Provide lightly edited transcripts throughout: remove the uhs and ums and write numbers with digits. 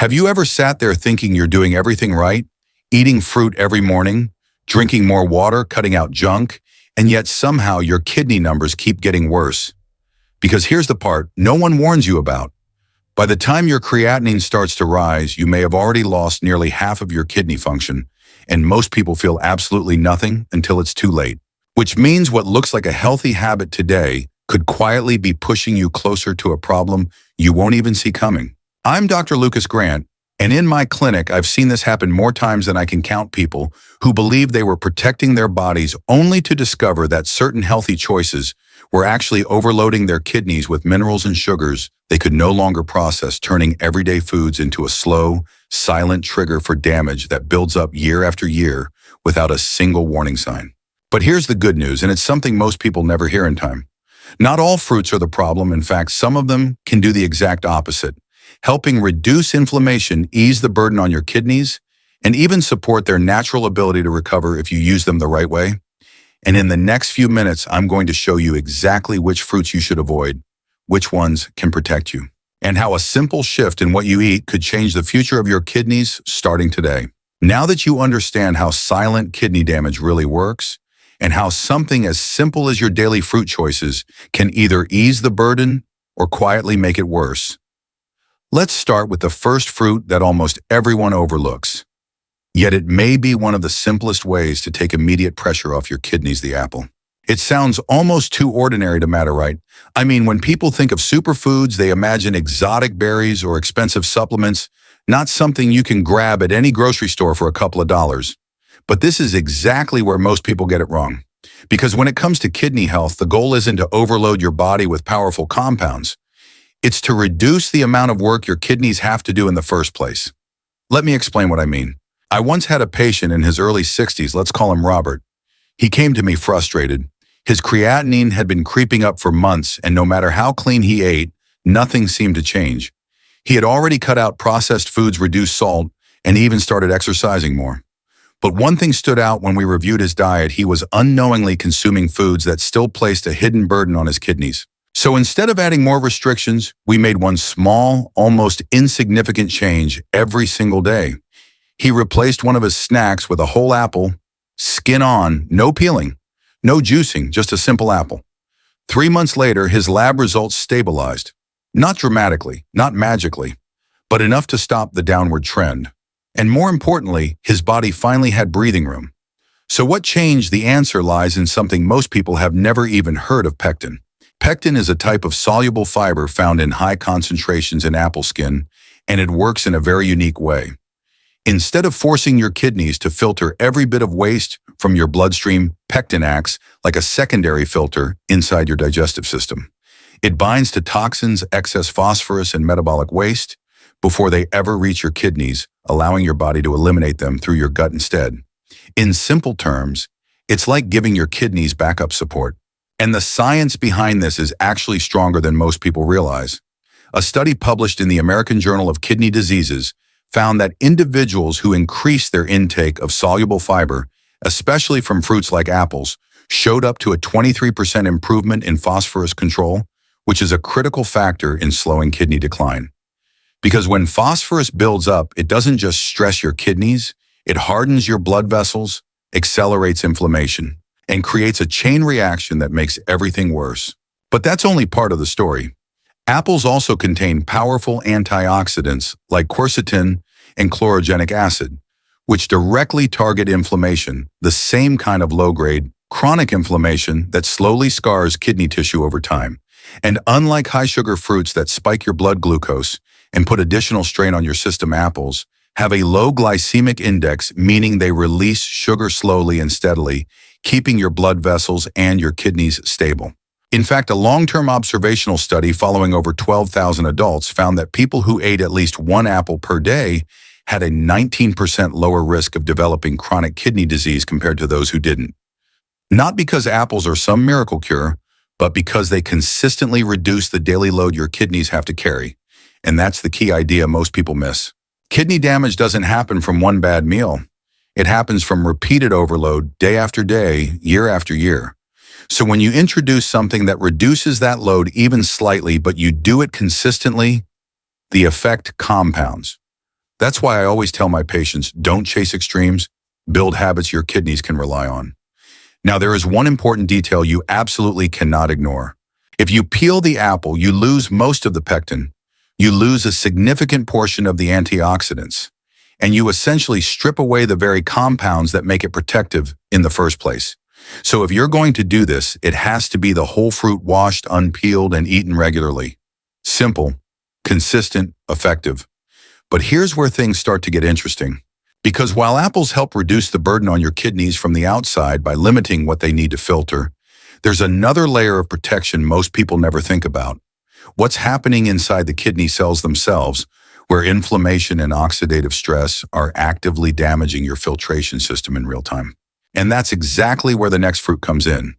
Have you ever sat there thinking you're doing everything right, eating fruit every morning, drinking more water, cutting out junk, and yet somehow your kidney numbers keep getting worse? Because here's the part no one warns you about. By the time your creatinine starts to rise, you may have already lost nearly half of your kidney function, and most people feel absolutely nothing until it's too late. Which means what looks like a healthy habit today could quietly be pushing you closer to a problem you won't even see coming. I'm Dr. Lucas Grant, and in my clinic, I've seen this happen more times than I can count. People who believed they were protecting their bodies only to discover that certain healthy choices were actually overloading their kidneys with minerals and sugars they could no longer process, turning everyday foods into a slow, silent trigger for damage that builds up year after year without a single warning sign. But here's the good news, and it's something most people never hear in time. Not all fruits are the problem. In fact, some of them can do the exact opposite, helping reduce inflammation, ease the burden on your kidneys, and even support their natural ability to recover if you use them the right way. And in the next few minutes, I'm going to show you exactly which fruits you should avoid, which ones can protect you, and how a simple shift in what you eat could change the future of your kidneys starting today. Now that you understand how silent kidney damage really works, and how something as simple as your daily fruit choices can either ease the burden or quietly make it worse, let's start with the first fruit that almost everyone overlooks. Yet it may be one of the simplest ways to take immediate pressure off your kidneys: the apple. It sounds almost too ordinary to matter, right? I mean, when people think of superfoods, they imagine exotic berries or expensive supplements, not something you can grab at any grocery store for a couple of dollars. But this is exactly where most people get it wrong. Because when it comes to kidney health, the goal isn't to overload your body with powerful compounds. It's to reduce the amount of work your kidneys have to do in the first place. Let me explain what I mean. I once had a patient in his early 60s, let's call him Robert. He came to me frustrated. His creatinine had been creeping up for months, and no matter how clean he ate, nothing seemed to change. He had already cut out processed foods, reduced salt, and even started exercising more. But one thing stood out when we reviewed his diet: he was unknowingly consuming foods that still placed a hidden burden on his kidneys. So instead of adding more restrictions, we made one small, almost insignificant change every single day. He replaced one of his snacks with a whole apple, skin on, no peeling, no juicing, just a simple apple. 3 months later, his lab results stabilized. Not dramatically, not magically, but enough to stop the downward trend. And more importantly, his body finally had breathing room. So what changed? The answer lies in something most people have never even heard of: pectin. Pectin is a type of soluble fiber found in high concentrations in apple skin, and it works in a very unique way. Instead of forcing your kidneys to filter every bit of waste from your bloodstream, pectin acts like a secondary filter inside your digestive system. It binds to toxins, excess phosphorus, and metabolic waste before they ever reach your kidneys, allowing your body to eliminate them through your gut instead. In simple terms, it's like giving your kidneys backup support. And the science behind this is actually stronger than most people realize. A study published in the American Journal of Kidney Diseases found that individuals who increased their intake of soluble fiber, especially from fruits like apples, showed up to a 23% improvement in phosphorus control, which is a critical factor in slowing kidney decline. Because when phosphorus builds up, it doesn't just stress your kidneys, it hardens your blood vessels, accelerates inflammation, and creates a chain reaction that makes everything worse. But that's only part of the story. Apples also contain powerful antioxidants like quercetin and chlorogenic acid, which directly target inflammation, the same kind of low-grade, chronic inflammation that slowly scars kidney tissue over time. And unlike high-sugar fruits that spike your blood glucose and put additional strain on your system, apples have a low glycemic index, meaning they release sugar slowly and steadily, keeping your blood vessels and your kidneys stable. In fact, a long-term observational study following over 12,000 adults found that people who ate at least one apple per day had a 19% lower risk of developing chronic kidney disease compared to those who didn't. Not because apples are some miracle cure, but because they consistently reduce the daily load your kidneys have to carry. And that's the key idea most people miss. Kidney damage doesn't happen from one bad meal. It happens from repeated overload day after day, year after year. So when you introduce something that reduces that load even slightly, but you do it consistently, the effect compounds. That's why I always tell my patients, don't chase extremes, build habits your kidneys can rely on. Now, there is one important detail you absolutely cannot ignore. If you peel the apple, you lose most of the pectin, you lose a significant portion of the antioxidants, and you essentially strip away the very compounds that make it protective in the first place. So if you're going to do this, it has to be the whole fruit washed, unpeeled, and eaten regularly. Simple, consistent, effective. But here's where things start to get interesting. Because while apples help reduce the burden on your kidneys from the outside by limiting what they need to filter, there's another layer of protection most people never think about. What's happening inside the kidney cells themselves, where inflammation and oxidative stress are actively damaging your filtration system in real time. And that's exactly where the next fruit comes in.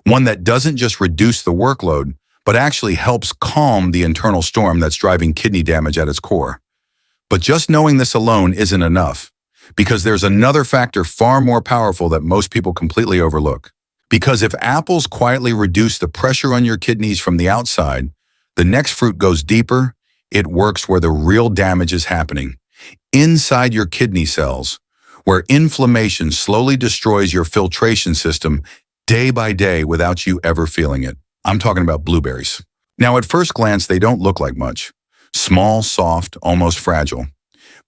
One that doesn't just reduce the workload, but actually helps calm the internal storm that's driving kidney damage at its core. But just knowing this alone isn't enough, because there's another factor far more powerful that most people completely overlook. Because if apples quietly reduce the pressure on your kidneys from the outside, the next fruit goes deeper. It works where the real damage is happening, inside your kidney cells, where inflammation slowly destroys your filtration system day by day without you ever feeling it. I'm talking about blueberries. Now, at first glance, they don't look like much. Small, soft, almost fragile.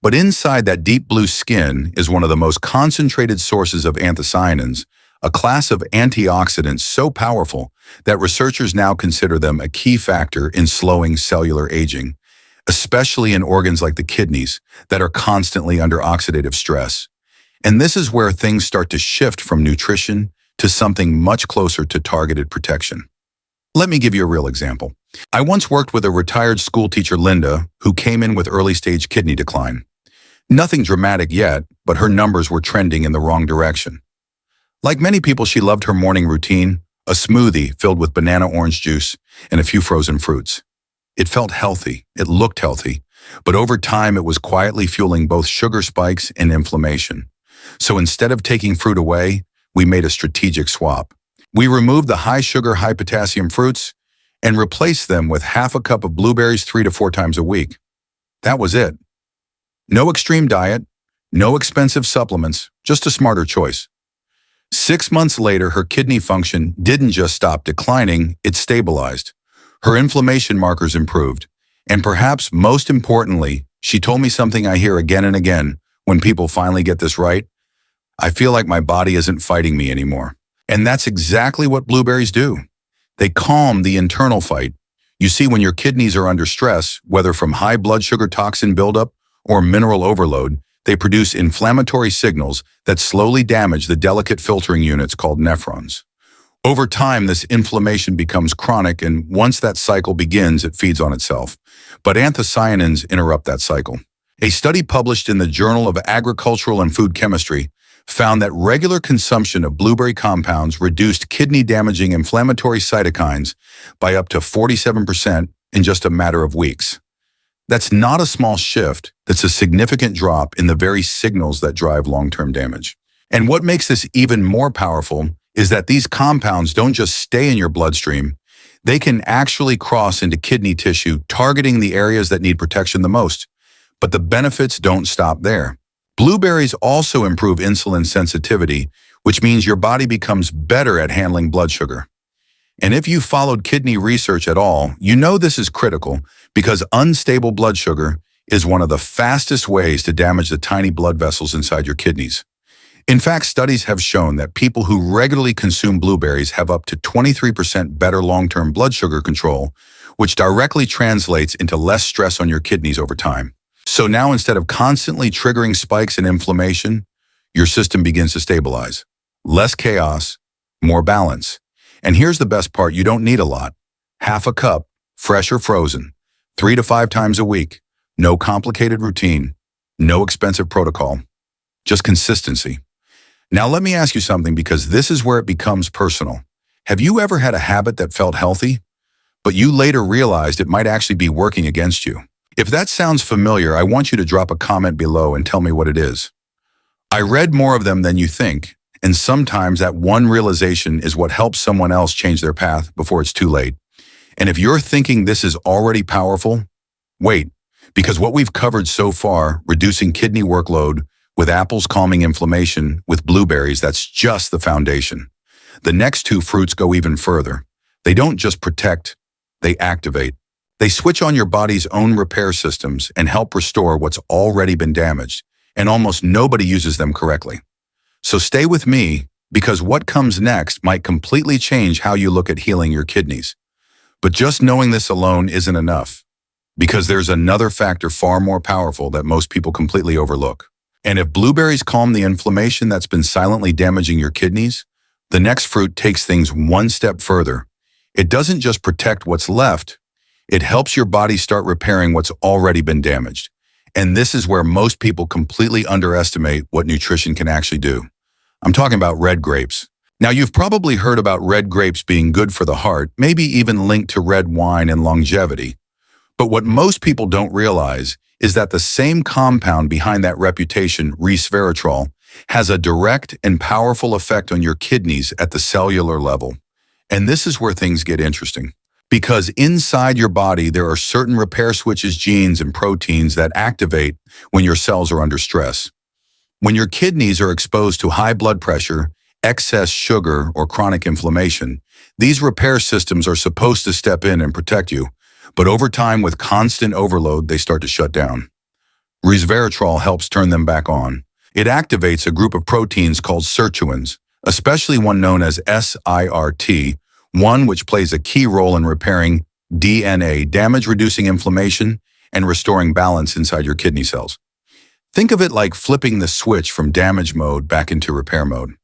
But inside that deep blue skin is one of the most concentrated sources of anthocyanins, a class of antioxidants so powerful that researchers now consider them a key factor in slowing cellular aging, especially in organs like the kidneys that are constantly under oxidative stress. And this is where things start to shift from nutrition to something much closer to targeted protection. Let me give you a real example. I once worked with a retired school teacher, Linda, who came in with early-stage kidney decline. Nothing dramatic yet, but her numbers were trending in the wrong direction. Like many people, she loved her morning routine, a smoothie filled with banana orange juice and a few frozen fruits. It felt healthy, it looked healthy, but over time it was quietly fueling both sugar spikes and inflammation. So instead of taking fruit away, we made a strategic swap. We removed the high-sugar, high-potassium fruits and replaced them with half a cup of blueberries 3 to 4 times a week. That was it. No extreme diet, no expensive supplements, just a smarter choice. 6 months later, her kidney function didn't just stop declining, it stabilized. Her inflammation markers improved. And perhaps most importantly, she told me something I hear again and again when people finally get this right. I feel like my body isn't fighting me anymore. And that's exactly what blueberries do. They calm the internal fight. You see, when your kidneys are under stress, whether from high blood sugar toxin buildup or mineral overload, they produce inflammatory signals that slowly damage the delicate filtering units called nephrons. Over time, this inflammation becomes chronic, and once that cycle begins, it feeds on itself. But anthocyanins interrupt that cycle. A study published in the Journal of Agricultural and Food Chemistry found that regular consumption of blueberry compounds reduced kidney-damaging inflammatory cytokines by up to 47% in just a matter of weeks. That's not a small shift, that's a significant drop in the very signals that drive long-term damage. And what makes this even more powerful is that these compounds don't just stay in your bloodstream, they can actually cross into kidney tissue, targeting the areas that need protection the most. But the benefits don't stop there. Blueberries also improve insulin sensitivity, which means your body becomes better at handling blood sugar. And if you followed kidney research at all, you know this is critical because unstable blood sugar is one of the fastest ways to damage the tiny blood vessels inside your kidneys. In fact, studies have shown that people who regularly consume blueberries have up to 23% better long-term blood sugar control, which directly translates into less stress on your kidneys over time. So now, instead of constantly triggering spikes in inflammation, your system begins to stabilize. Less chaos, more balance. And here's the best part, you don't need a lot. Half a cup, fresh or frozen, 3 to 5 times a week. No complicated routine, no expensive protocol, just consistency. Now let me ask you something, because this is where it becomes personal. Have you ever had a habit that felt healthy, but you later realized it might actually be working against you? If that sounds familiar, I want you to drop a comment below and tell me what it is. I read more of them than you think, and sometimes that one realization is what helps someone else change their path before it's too late. And if you're thinking this is already powerful, wait, Because what we've covered so far, reducing kidney workload with apples calming inflammation, with blueberries, that's just the foundation. The next two fruits go even further. They don't just protect, they activate. They switch on your body's own repair systems and help restore what's already been damaged, and almost nobody uses them correctly. So stay with me, because what comes next might completely change how you look at healing your kidneys. But just knowing this alone isn't enough, because there's another factor far more powerful that most people completely overlook. And if blueberries calm the inflammation that's been silently damaging your kidneys, the next fruit takes things one step further. It doesn't just protect what's left, it helps your body start repairing what's already been damaged. And this is where most people completely underestimate what nutrition can actually do. I'm talking about red grapes. Now, you've probably heard about red grapes being good for the heart, maybe even linked to red wine and longevity. But what most people don't realize is that the same compound behind that reputation, resveratrol, has a direct and powerful effect on your kidneys at the cellular level. And this is where things get interesting. Because inside your body, there are certain repair switches, genes, and proteins that activate when your cells are under stress. When your kidneys are exposed to high blood pressure, excess sugar, or chronic inflammation, these repair systems are supposed to step in and protect you. But over time, with constant overload, they start to shut down. Resveratrol helps turn them back on. It activates a group of proteins called sirtuins, especially one known as SIRT, one which plays a key role in repairing DNA, damage, reducing inflammation, and restoring balance inside your kidney cells. Think of it like flipping the switch from damage mode back into repair mode.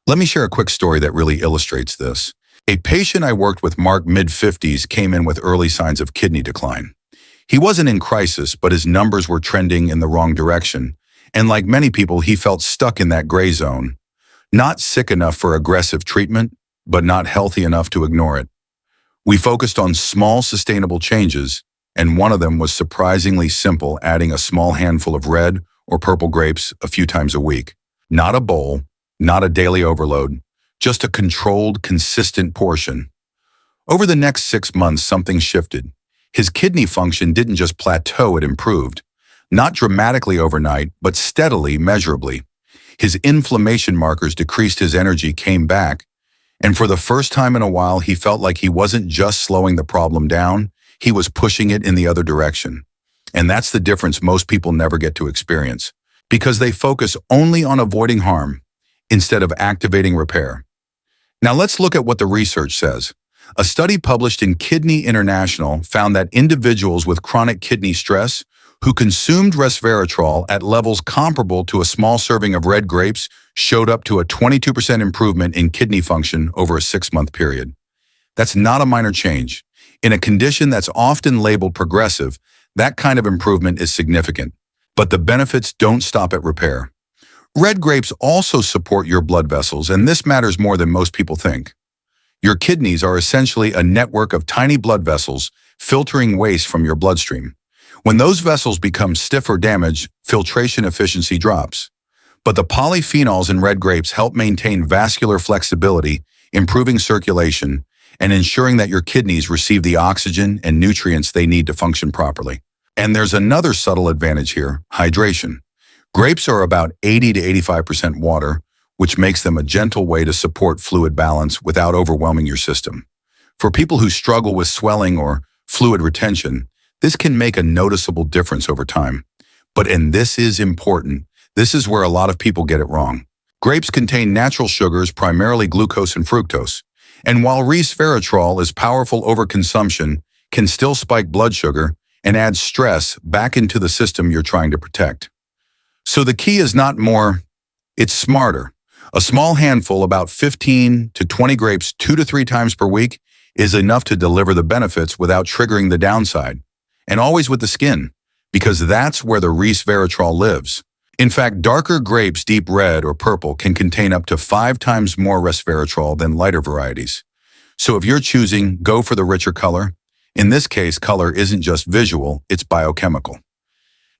Let me share a quick story that really illustrates this. A patient I worked with, Mark, mid-50s, came in with early signs of kidney decline. He wasn't in crisis, but his numbers were trending in the wrong direction. And like many people, he felt stuck in that gray zone. Not sick enough for aggressive treatment, but not healthy enough to ignore it. We focused on small, sustainable changes, and one of them was surprisingly simple, adding a small handful of red or purple grapes a few times a week. Not a bowl, not a daily overload, just a controlled, consistent portion. Over the next 6 months, something shifted. His kidney function didn't just plateau, it improved. Not dramatically overnight, but steadily, measurably. His inflammation markers decreased, his energy came back, and for the first time in a while, he felt like he wasn't just slowing the problem down, he was pushing it in the other direction. And that's the difference most people never get to experience, because they focus only on avoiding harm instead of activating repair. Now let's look at what the research says. A study published in Kidney International found that individuals with chronic kidney stress who consumed resveratrol at levels comparable to a small serving of red grapes showed up to a 22% improvement in kidney function over a 6-month period. That's not a minor change. In a condition that's often labeled progressive, that kind of improvement is significant. But the benefits don't stop at repair. Red grapes also support your blood vessels, and this matters more than most people think. Your kidneys are essentially a network of tiny blood vessels filtering waste from your bloodstream. When those vessels become stiff or damaged, filtration efficiency drops. But the polyphenols in red grapes help maintain vascular flexibility, improving circulation, and ensuring that your kidneys receive the oxygen and nutrients they need to function properly. And there's another subtle advantage here: hydration. Grapes are about 80 to 85% water, which makes them a gentle way to support fluid balance without overwhelming your system. For people who struggle with swelling or fluid retention, this can make a noticeable difference over time. And this is important, this is where a lot of people get it wrong. Grapes contain natural sugars, primarily glucose and fructose. And while resveratrol is powerful, overconsumption can still spike blood sugar and add stress back into the system you're trying to protect. So the key is not more, it's smarter. A small handful, about 15 to 20 grapes 2 to 3 times per week, is enough to deliver the benefits without triggering the downside. And always with the skin, because that's where the resveratrol lives. In fact, darker grapes, deep red or purple, can contain up to 5 times more resveratrol than lighter varieties. So if you're choosing, go for the richer color. In this case, color isn't just visual, it's biochemical.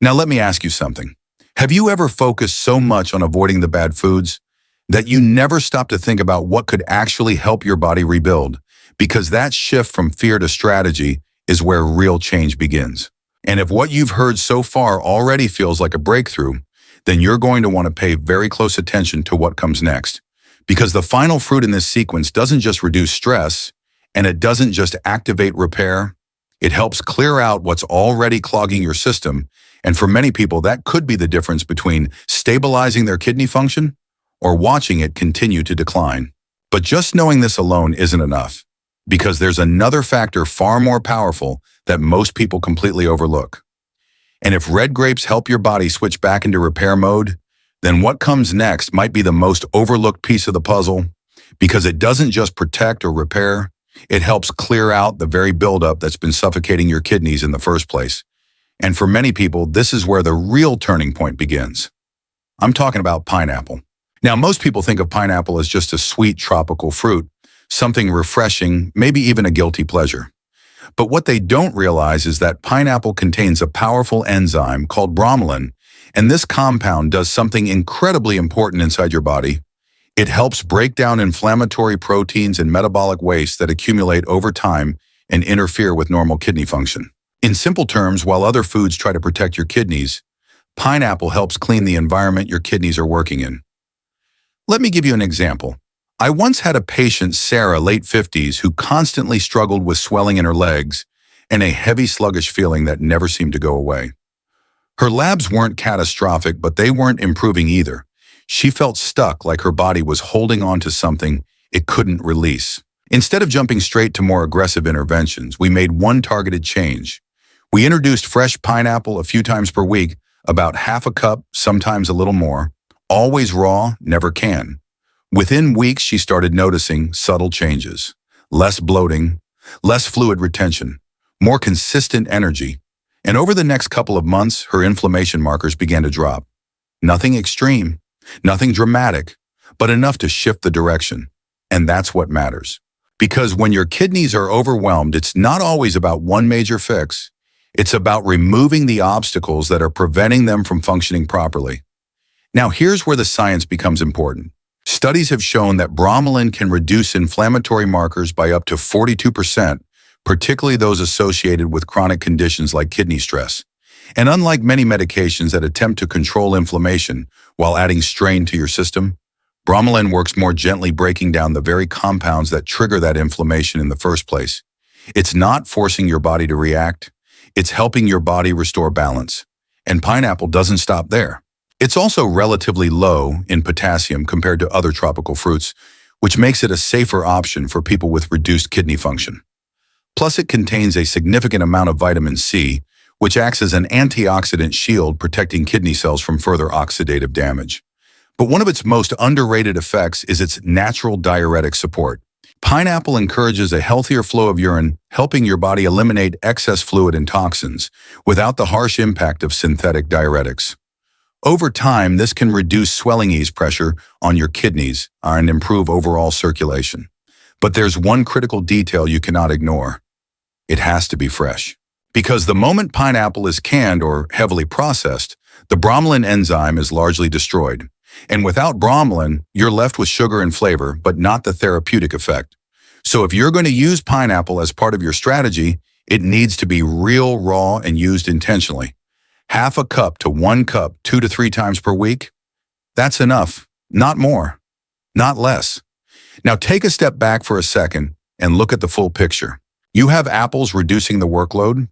Now let me ask you something. Have you ever focused so much on avoiding the bad foods that you never stop to think about what could actually help your body rebuild? Because that shift from fear to strategy is where real change begins. And if what you've heard so far already feels like a breakthrough, then you're going to want to pay very close attention to what comes next. Because the final fruit in this sequence doesn't just reduce stress, and it doesn't just activate repair, it helps clear out what's already clogging your system. And for many people, that could be the difference between stabilizing their kidney function or watching it continue to decline. But just knowing this alone isn't enough, because there's another factor far more powerful that most people completely overlook. And if red grapes help your body switch back into repair mode, then what comes next might be the most overlooked piece of the puzzle, because it doesn't just protect or repair, it helps clear out the very buildup that's been suffocating your kidneys in the first place. And for many people, this is where the real turning point begins. I'm talking about pineapple. Now, most people think of pineapple as just a sweet tropical fruit, something refreshing, maybe even a guilty pleasure. But what they don't realize is that pineapple contains a powerful enzyme called bromelain, and this compound does something incredibly important inside your body. It helps break down inflammatory proteins and metabolic waste that accumulate over time and interfere with normal kidney function. In simple terms, while other foods try to protect your kidneys, pineapple helps clean the environment your kidneys are working in. Let me give you an example. I once had a patient, Sarah, late 50s, who constantly struggled with swelling in her legs and a heavy, sluggish feeling that never seemed to go away. Her labs weren't catastrophic, but they weren't improving either. She felt stuck, like her body was holding on to something it couldn't release. Instead of jumping straight to more aggressive interventions, we made one targeted change. We introduced fresh pineapple a few times per week, about half a cup, sometimes a little more, always raw, never canned. Within weeks, she started noticing subtle changes: less bloating, less fluid retention, more consistent energy. And over the next couple of months, her inflammation markers began to drop. Nothing extreme, nothing dramatic, but enough to shift the direction. And that's what matters. Because when your kidneys are overwhelmed, it's not always about one major fix. It's about removing the obstacles that are preventing them from functioning properly. Now, here's where the science becomes important. Studies have shown that bromelain can reduce inflammatory markers by up to 42%, particularly those associated with chronic conditions like kidney stress. And unlike many medications that attempt to control inflammation while adding strain to your system, bromelain works more gently, breaking down the very compounds that trigger that inflammation in the first place. It's not forcing your body to react, it's helping your body restore balance. And pineapple doesn't stop there. It's also relatively low in potassium compared to other tropical fruits, which makes it a safer option for people with reduced kidney function. Plus, it contains a significant amount of vitamin C, which acts as an antioxidant shield protecting kidney cells from further oxidative damage. But one of its most underrated effects is its natural diuretic support. Pineapple encourages a healthier flow of urine, helping your body eliminate excess fluid and toxins without the harsh impact of synthetic diuretics. Over time, this can reduce swelling, ease pressure on your kidneys, and improve overall circulation. But there's one critical detail you cannot ignore. It has to be fresh. Because the moment pineapple is canned or heavily processed, the bromelain enzyme is largely destroyed. And without bromelain, you're left with sugar and flavor, but not the therapeutic effect. So if you're going to use pineapple as part of your strategy, it needs to be real, raw, and used intentionally. Half a cup to 1 cup 2 to 3 times per week, that's enough, not more, not less. Now take a step back for a second and look at the full picture. You have apples reducing the workload,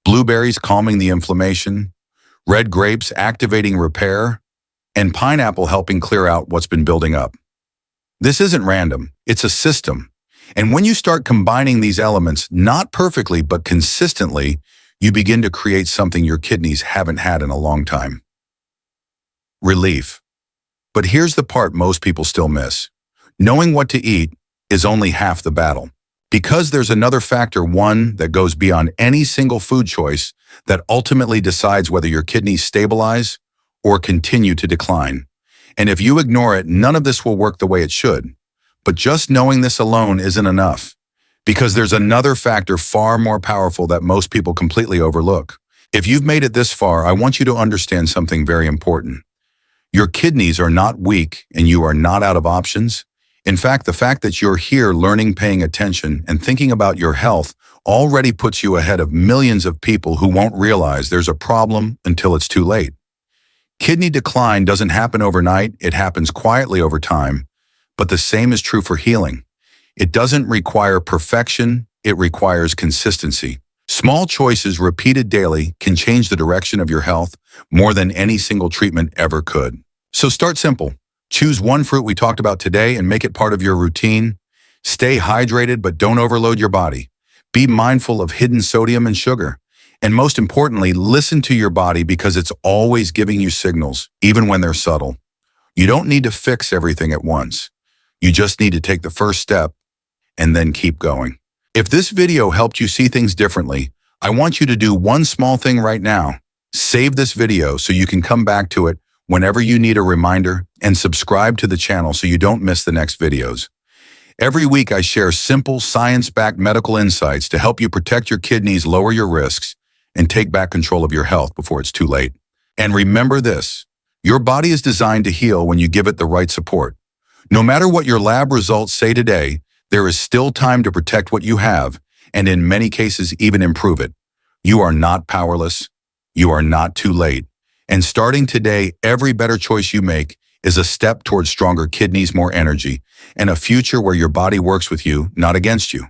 blueberries calming the inflammation, red grapes activating repair, and pineapple helping clear out what's been building up. This isn't random, it's a system. And when you start combining these elements, not perfectly but consistently, you begin to create something your kidneys haven't had in a long time. Relief. But here's the part most people still miss. Knowing what to eat is only half the battle. Because there's another factor, one that goes beyond any single food choice, that ultimately decides whether your kidneys stabilize or continue to decline. And if you ignore it, none of this will work the way it should. But just knowing this alone isn't enough. Because there's another factor far more powerful that most people completely overlook. If you've made it this far, I want you to understand something very important. Your kidneys are not weak and you are not out of options. In fact, the fact that you're here learning, paying attention, and thinking about your health already puts you ahead of millions of people who won't realize there's a problem until it's too late. Kidney decline doesn't happen overnight, it happens quietly over time, but the same is true for healing. It doesn't require perfection, it requires consistency. Small choices repeated daily can change the direction of your health more than any single treatment ever could. So start simple. Choose one fruit we talked about today and make it part of your routine. Stay hydrated, but don't overload your body. Be mindful of hidden sodium and sugar. And most importantly, listen to your body because it's always giving you signals, even when they're subtle. You don't need to fix everything at once. You just need to take the first step and then keep going. If this video helped you see things differently, I want you to do one small thing right now. Save this video so you can come back to it whenever you need a reminder, and subscribe to the channel so you don't miss the next videos. Every week I share simple, science-backed medical insights to help you protect your kidneys, lower your risks, and take back control of your health before it's too late. And remember this, your body is designed to heal when you give it the right support. No matter what your lab results say today, there is still time to protect what you have, and in many cases even improve it. You are not powerless. You are not too late. And starting today, every better choice you make is a step towards stronger kidneys, more energy, and a future where your body works with you, not against you.